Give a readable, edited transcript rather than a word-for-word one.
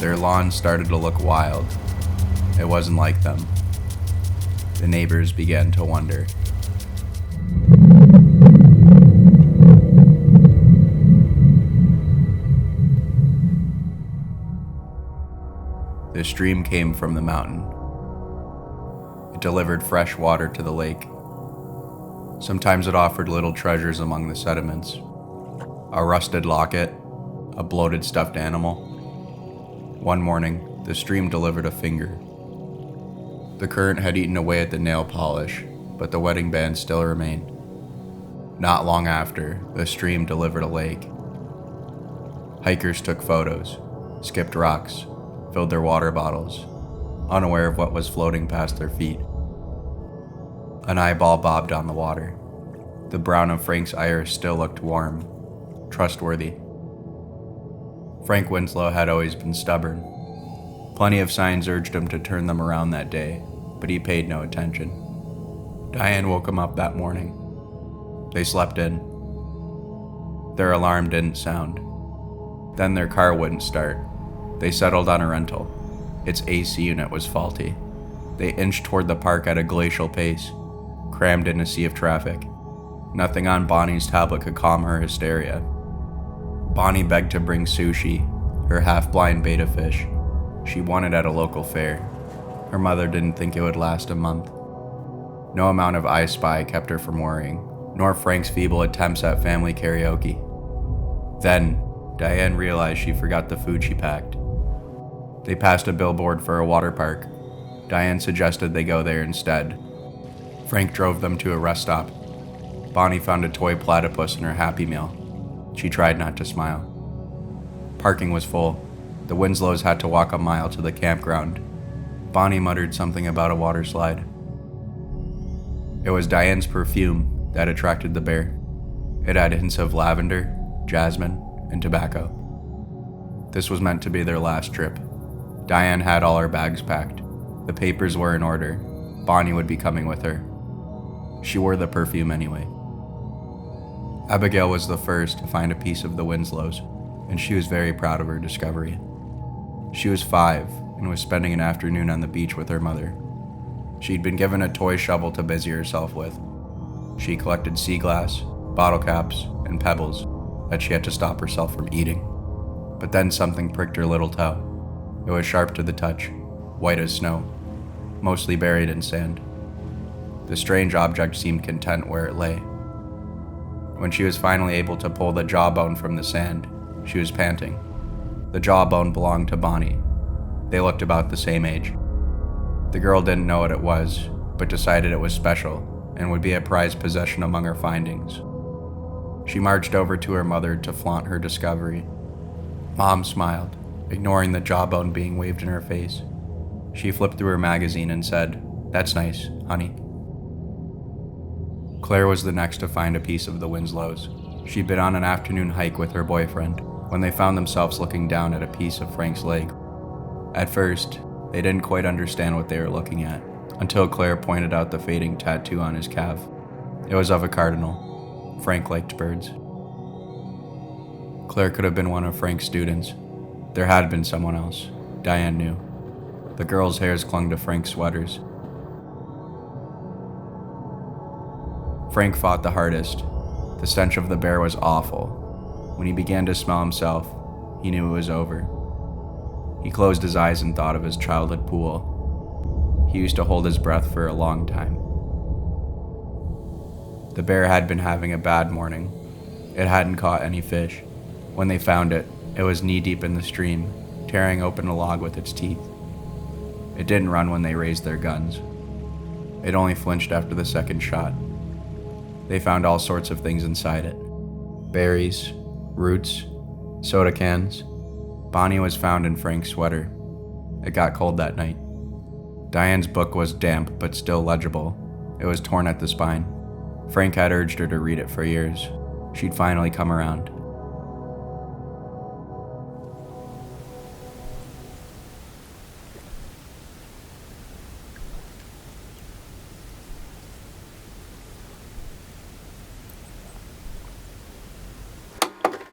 Their lawn started to look wild. It wasn't like them. The neighbors began to wonder. The stream came from the mountain. It delivered fresh water to the lake. Sometimes it offered little treasures among the sediments. A rusted locket, a bloated stuffed animal. One morning, the stream delivered a finger. The current had eaten away at the nail polish, but the wedding band still remained. Not long after, the stream delivered a lake. Hikers took photos, skipped rocks, filled their water bottles, unaware of what was floating past their feet. An eyeball bobbed on the water. The brown of Frank's iris still looked warm, trustworthy. Frank Winslow had always been stubborn. Plenty of signs urged him to turn them around that day, but he paid no attention. Diane woke him up that morning. They slept in. Their alarm didn't sound. Then their car wouldn't start. They settled on a rental. Its AC unit was faulty. They inched toward the park at a glacial pace, crammed in a sea of traffic. Nothing on Bonnie's tablet could calm her hysteria. Bonnie begged to bring sushi, her half-blind betta fish. She won it at a local fair. Her mother didn't think it would last a month. No amount of I Spy kept her from worrying, nor Frank's feeble attempts at family karaoke. Then, Diane realized she forgot the food she packed. They passed a billboard for a water park. Diane suggested they go there instead. Frank drove them to a rest stop. Bonnie found a toy platypus in her Happy Meal. She tried not to smile. Parking was full. The Winslows had to walk a mile to the campground. Bonnie muttered something about a water slide. It was Diane's perfume that attracted the bear. It had hints of lavender, jasmine, and tobacco. This was meant to be their last trip. Diane had all her bags packed. The papers were in order. Bonnie would be coming with her. She wore the perfume anyway. Abigail was the first to find a piece of the Winslows, and she was very proud of her discovery. She was 5 and was spending an afternoon on the beach with her mother. She'd been given a toy shovel to busy herself with. She collected sea glass, bottle caps, and pebbles that she had to stop herself from eating. But then something pricked her little toe. It was sharp to the touch, white as snow, mostly buried in sand. The strange object seemed content where it lay. When she was finally able to pull the jawbone from the sand, she was panting. The jawbone belonged to Bonnie. They looked about the same age. The girl didn't know what it was, but decided it was special and would be a prized possession among her findings. She marched over to her mother to flaunt her discovery. Mom smiled, ignoring the jawbone being waved in her face. She flipped through her magazine and said, "That's nice, honey." Claire was the next to find a piece of the Winslows. She'd been on an afternoon hike with her boyfriend when they found themselves looking down at a piece of Frank's leg. At first, they didn't quite understand what they were looking at, until Claire pointed out the fading tattoo on his calf. It was of a cardinal. Frank liked birds. Claire could have been one of Frank's students. There had been someone else. Diane knew. The girl's hairs clung to Frank's sweaters. Frank fought the hardest. The stench of the bear was awful. When he began to smell himself, he knew it was over. He closed his eyes and thought of his childhood pool. He used to hold his breath for a long time. The bear had been having a bad morning. It hadn't caught any fish. When they found it, it was knee-deep in the stream, tearing open a log with its teeth. It didn't run when they raised their guns. It only flinched after the second shot. They found all sorts of things inside it. Berries, roots, soda cans. Bonnie was found in Frank's sweater. It got cold that night. Diane's book was damp but still legible. It was torn at the spine. Frank had urged her to read it for years. She'd finally come around.